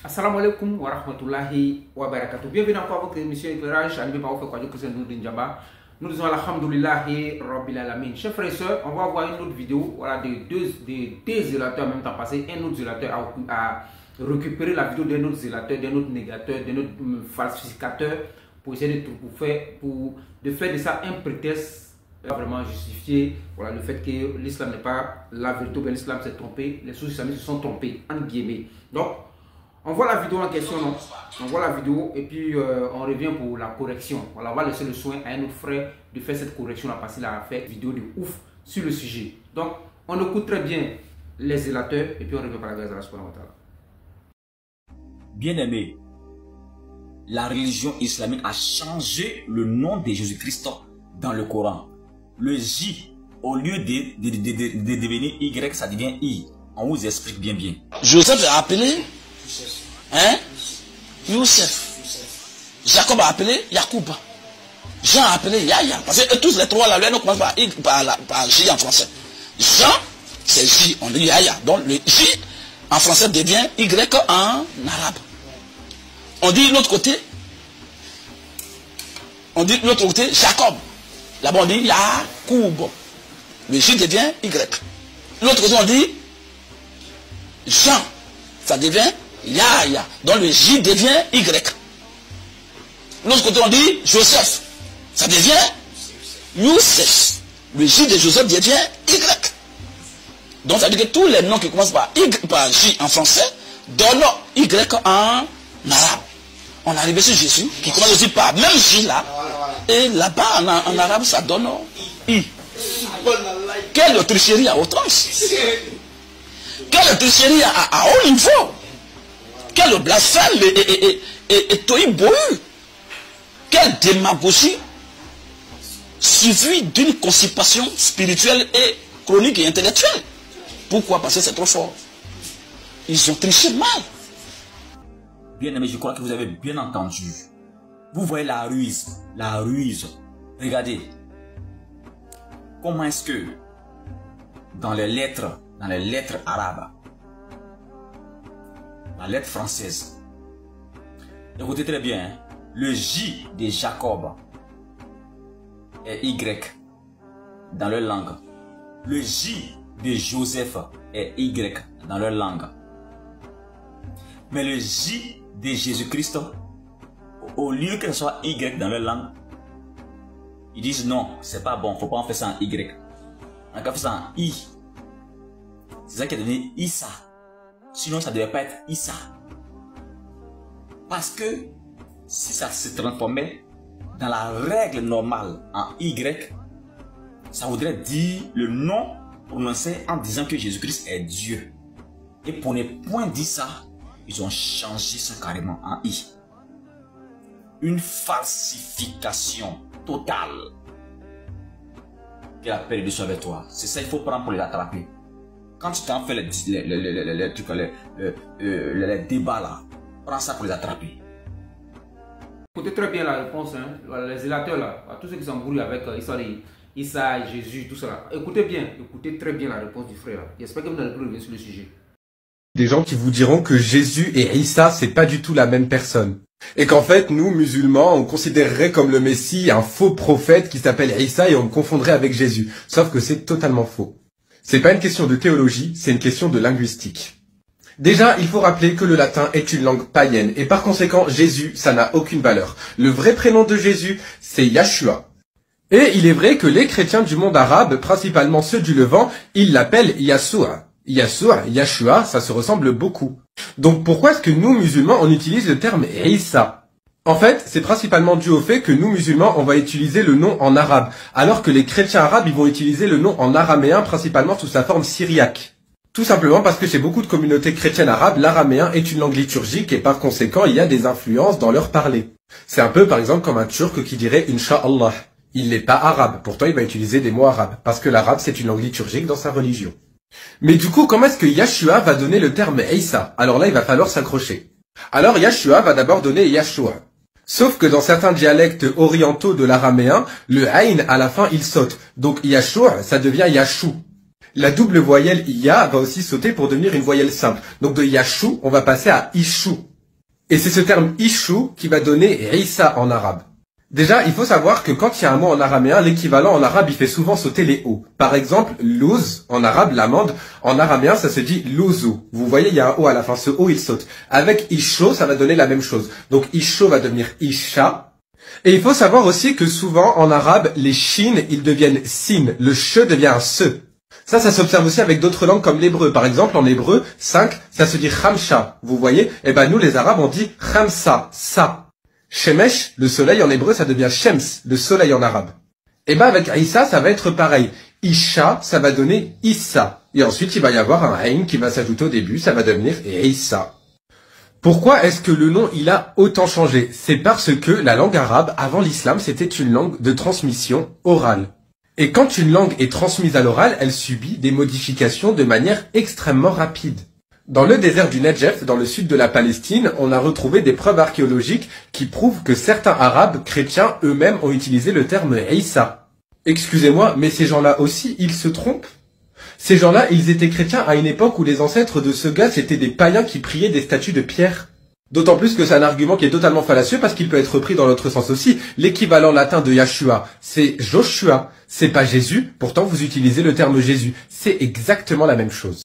Assalamu alaikum wa rahmatullahi wa barakatuh. Bienvenue encore à votre émission Éclairage, animée par votre frère Christian Ndjamba. Nous disons alhamdoulillahi rabbil alamin. Chers frères et sœurs, on va voir une autre vidéo, voilà, des zélateurs en même temps passé. Un autre zélateur a récupéré la vidéo d'un autre zélateur, d'un autre négateur, d'un autre falsificateur pour essayer de faire de ça un prétexte vraiment justifier, voilà, le fait que l'islam n'est pas la vérité, mais l'islam s'est trompé, les sources islamiques se sont trompés, en guillemets. Donc, on voit la vidéo en question, non? On voit la vidéo et puis on revient pour la correction. Voilà, on va laisser le soin à un autre frère de faire cette correction là parce qu'il a fait une vidéo de ouf sur le sujet. Donc, on écoute très bien les zélateurs et puis on revient par la grâce de la subhanahu wa ta'ala. Bien-aimé, la religion islamique a changé le nom de Jésus-Christ dans le Coran. Le J, au lieu de devenir Y, ça devient I. On vous explique bien. Joseph a appelé Youssef. Jacob a appelé Yacoub. Jean a appelé Yahya. Parce que tous les trois là, nous commencent par J en français. Jean, c'est J, on dit Yahya. Donc le J en français devient Y en arabe. On dit de l'autre côté, Jacob. Là-bas on dit Yacoub. Le J devient Y. L'autre côté on dit Jean. Ça devient Yahya. Donc le J devient Y. L'autre côté on dit Joseph. Ça devient Youssef. Le J de Joseph devient Y. Donc ça veut dire que tous les noms qui commencent par J en français donnent Y en arabe. On est arrivé sur Jésus qui commence aussi par même J là. Et là-bas en arabe ça donne I. Quelle tricherie à outrance. Quelle tricherie à haut niveau. Quel blasphème et tohu-bohu. Quelle démagogie suivie d'une constipation spirituelle et chronique et intellectuelle. Pourquoi? Parce que c'est trop fort. Ils ont triché mal. Bien aimé, je crois que vous avez bien entendu. Vous voyez la ruse. La ruse. Regardez. Comment est-ce que dans les lettres arabes, la lettre française, écoutez très bien, hein, le J de Jacob est Y dans leur langue. Le J de Joseph est Y dans leur langue. Mais le J de Jésus-Christ, au lieu que ce soit Y dans leur langue, ils disent non, c'est pas bon, faut pas en faire ça en Y. On a fait ça en I. C'est ça qui est devenu Issa. Sinon, ça ne devait pas être Issa. Parce que si ça se transformait dans la règle normale en Y, ça voudrait dire le nom prononcé en disant que Jésus-Christ est Dieu. Et pour ne point dire ça, ils ont changé ça carrément en I. Une falsification totale. Que la paix de Dieu soit avec toi. C'est ça qu'il faut prendre pour les attraper. Quand tu t'en fais les débats là, prends ça pour les attraper. Écoutez très bien la réponse, hein, les zélateurs là, tous ceux qui s'embrouillent avec Issa, Jésus, tout ça là. Écoutez très bien la réponse du frère. J'espère que vous n'allez plus revenir sur le sujet. Des gens qui vous diront que Jésus et Issa, c'est pas du tout la même personne. Et qu'en fait, nous, musulmans, on considérerait comme le Messie un faux prophète qui s'appelle Issa et on le confondrait avec Jésus. Sauf que c'est totalement faux. C'est pas une question de théologie, c'est une question de linguistique. Déjà, il faut rappeler que le latin est une langue païenne et par conséquent, Jésus, ça n'a aucune valeur. Le vrai prénom de Jésus, c'est Yahshua. Et il est vrai que les chrétiens du monde arabe, principalement ceux du Levant, ils l'appellent Yahshua. Yahshua, ça se ressemble beaucoup. Donc pourquoi est-ce que nous, musulmans, on utilise le terme Issa? En fait, c'est principalement dû au fait que nous, musulmans, on va utiliser le nom en arabe, alors que les chrétiens arabes, ils vont utiliser le nom en araméen, principalement sous sa forme syriaque. Tout simplement parce que chez beaucoup de communautés chrétiennes arabes, l'araméen est une langue liturgique et par conséquent, il y a des influences dans leur parler. C'est un peu, par exemple, comme un turc qui dirait « Inch'Allah ». Il n'est pas arabe, pourtant il va utiliser des mots arabes, parce que l'arabe, c'est une langue liturgique dans sa religion. Mais du coup, comment est-ce que Yahshua va donner le terme Issa? Alors là, il va falloir s'accrocher. Alors Yahshua va d'abord donner Yahshua. Sauf que dans certains dialectes orientaux de l'araméen, le aïn à la fin il saute. Donc Yahshua, ça devient Yashou. La double voyelle IA va aussi sauter pour devenir une voyelle simple. Donc de Yashou, on va passer à Ishou. Et c'est ce terme Ishu qui va donner Isa en arabe. Déjà, il faut savoir que quand il y a un mot en araméen, l'équivalent en arabe, il fait souvent sauter les O. Par exemple, louz, en arabe, l'amande, en araméen, ça se dit louzu. Vous voyez, il y a un O à la fin, ce O, il saute. Avec Isho, ça va donner la même chose. Donc, Isho va devenir Isha. Et il faut savoir aussi que souvent, en arabe, les shin, ils deviennent sin. Le che devient un se. Ça s'observe aussi avec d'autres langues comme l'hébreu. Par exemple, en hébreu, 5, ça se dit khamsha. Vous voyez? Eh ben, nous, les arabes, on dit khamsa, sa. Shemesh, le soleil en hébreu, ça devient Shems, le soleil en arabe. Et ben avec Isa, ça va être pareil. Isha, ça va donner Issa. Et ensuite, il va y avoir un Ain qui va s'ajouter au début, ça va devenir Isa. Pourquoi est-ce que le nom, il a autant changé? C'est parce que la langue arabe, avant l'islam, c'était une langue de transmission orale. Et quand une langue est transmise à l'oral, elle subit des modifications de manière extrêmement rapide. Dans le désert du Negev, dans le sud de la Palestine, on a retrouvé des preuves archéologiques qui prouvent que certains arabes chrétiens eux-mêmes ont utilisé le terme Isa. Excusez-moi, mais ces gens-là aussi, ils se trompent? Ces gens-là, ils étaient chrétiens à une époque où les ancêtres de ce gars, c'était des païens qui priaient des statues de pierre. D'autant plus que c'est un argument qui est totalement fallacieux parce qu'il peut être repris dans l'autre sens aussi. L'équivalent latin de Yahshua, c'est Joshua. C'est pas Jésus, pourtant vous utilisez le terme Jésus. C'est exactement la même chose.